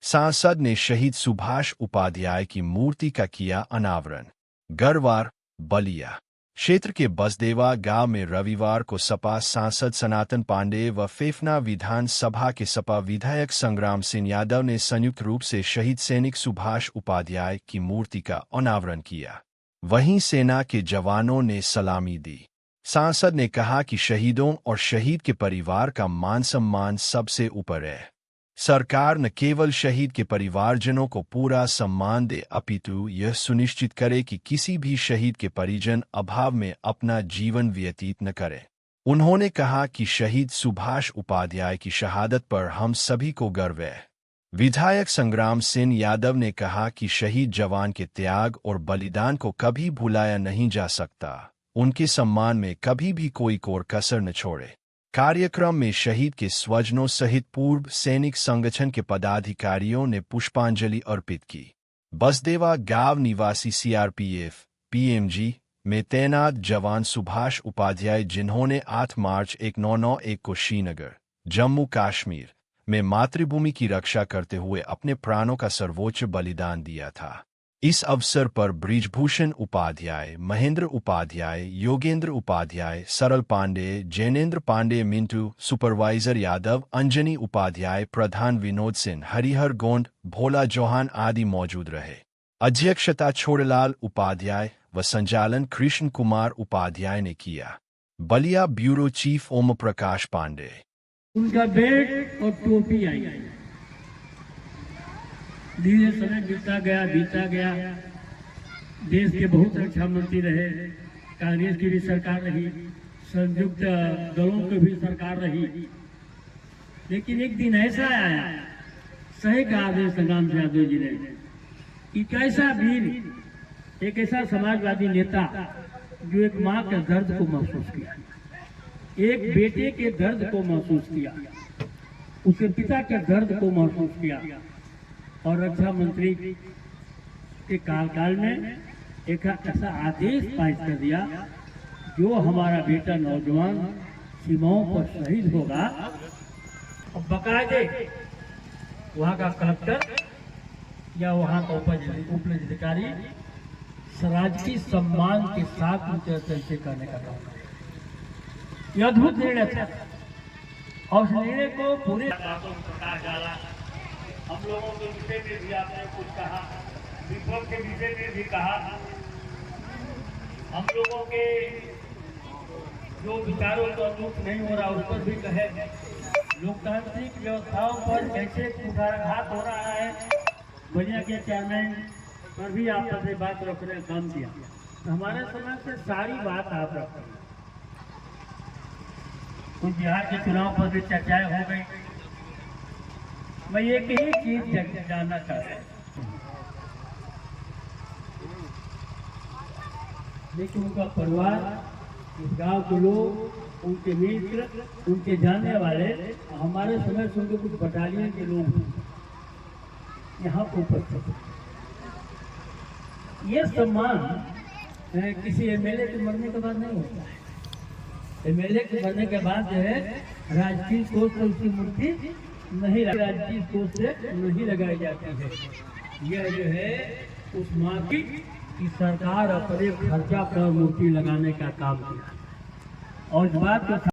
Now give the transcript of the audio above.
सांसद ने शहीद सुभाष उपाध्याय की मूर्ति का किया अनावरण। गरवार, बलिया क्षेत्र के बसदेवा गांव में रविवार को सपा सांसद सनातन पांडे व फेफना विधानसभा के सपा विधायक संग्राम सिंह यादव ने संयुक्त रूप से शहीद सैनिक सुभाष उपाध्याय की मूर्ति का अनावरण किया। वहीं सेना के जवानों ने सलामी दी। सांसद ने कहा कि शहीदों और शहीद के परिवार का मान सम्मान सबसे ऊपर है। सरकार न केवल शहीद के परिवारजनों को पूरा सम्मान दे, अपितु यह सुनिश्चित करे कि किसी भी शहीद के परिजन अभाव में अपना जीवन व्यतीत न करे। उन्होंने कहा कि शहीद सुभाष उपाध्याय की शहादत पर हम सभी को गर्व है। विधायक संग्राम सिंह यादव ने कहा कि शहीद जवान के त्याग और बलिदान को कभी भुलाया नहीं जा सकता। उनके सम्मान में कभी भी कोई कोर कसर न छोड़े। कार्यक्रम में शहीद के स्वजनों सहित पूर्व सैनिक संगठन के पदाधिकारियों ने पुष्पांजलि अर्पित की। बसदेवा गांव निवासी सीआरपीएफ पीएमजी में तैनात जवान सुभाष उपाध्याय, जिन्होंने 8 मार्च 1991 को श्रीनगर, जम्मू कश्मीर में मातृभूमि की रक्षा करते हुए अपने प्राणों का सर्वोच्च बलिदान दिया था। इस अवसर पर बृजभूषण उपाध्याय, महेंद्र उपाध्याय, योगेंद्र उपाध्याय, सरल पांडे, जैनेन्द्र पांडे, मिंटू, सुपरवाइजर यादव, अंजनी उपाध्याय, प्रधान विनोद सिंह, हरिहर गोंड, भोला चौहान आदि मौजूद रहे। अध्यक्षता छोड़लाल उपाध्याय व संचालन कृष्ण कुमार उपाध्याय ने किया। Ballia bureau chief Om Prakash Pandey. उनका बेट और टोपी आई। धीरे समय बीता गया। देश के बहुत रक्षा मंत्री रहे, कांग्रेस की भी सरकार रही, संयुक्त दलों की भी सरकार रही, लेकिन एक दिन ऐसा आया, सही कहा संग्राम सिंह यादव जी ने, कि कैसा वीर, एक ऐसा समाजवादी नेता जो एक माँ के दर्द को महसूस किया, एक बेटे के दर्द को महसूस किया, उसके पिता के दर्द को महसूस किया, और रक्षा मंत्री के कार्यकाल में एक ऐसा आदेश पारित कर दिया, जो हमारा बेटा नौजवान सीमाओं पर शहीद होगा, और बाकायदे वहाँ का कलेक्टर या वहाँ का उपजिलाधिकारी राजकीय सम्मान के साथ उनके चर्चा करने का काम करें। यह अद्भुत निर्णय था, और उस निर्णय को पूरे हम लोगों के विषय में भी आपने कुछ कहा, विप्लव के विषय में भी कहा। हम लोगों के जो विचारों को अनुरूप नहीं हो रहा उस पर भी कहे। लोकतांत्रिक व्यवस्थाओं पर कैसे कुठाराघात हो रहा है, बलिया के चेयरमैन पर भी आप अपनी बात रखने का काम किया। तो हमारे समाज से सारी बात आप रखते हैं। कुछ बिहार के चुनाव पर भी चर्चाएं हो गई। मैं एक ही चीज जानना चाहता हूँ, लेकिन उनका परिवार, इस गांव के लोग, उनके मित्र, उनके जानने वाले, हमारे समय से उनके कुछ बटालियन के लोग यहाँ उपस्थित। ये सम्मान किसी एमएलए के मरने के बाद नहीं होता है। एमएलए के मरने के बाद जो है राजकीय कोष से उसकी मूर्ति नहीं, राजकीय कोष से नहीं लगाई जाती है। यह जो है उस माँ की सरकार अपने खर्चा पर मूर्ति लगाने का काम किया, और इस बात को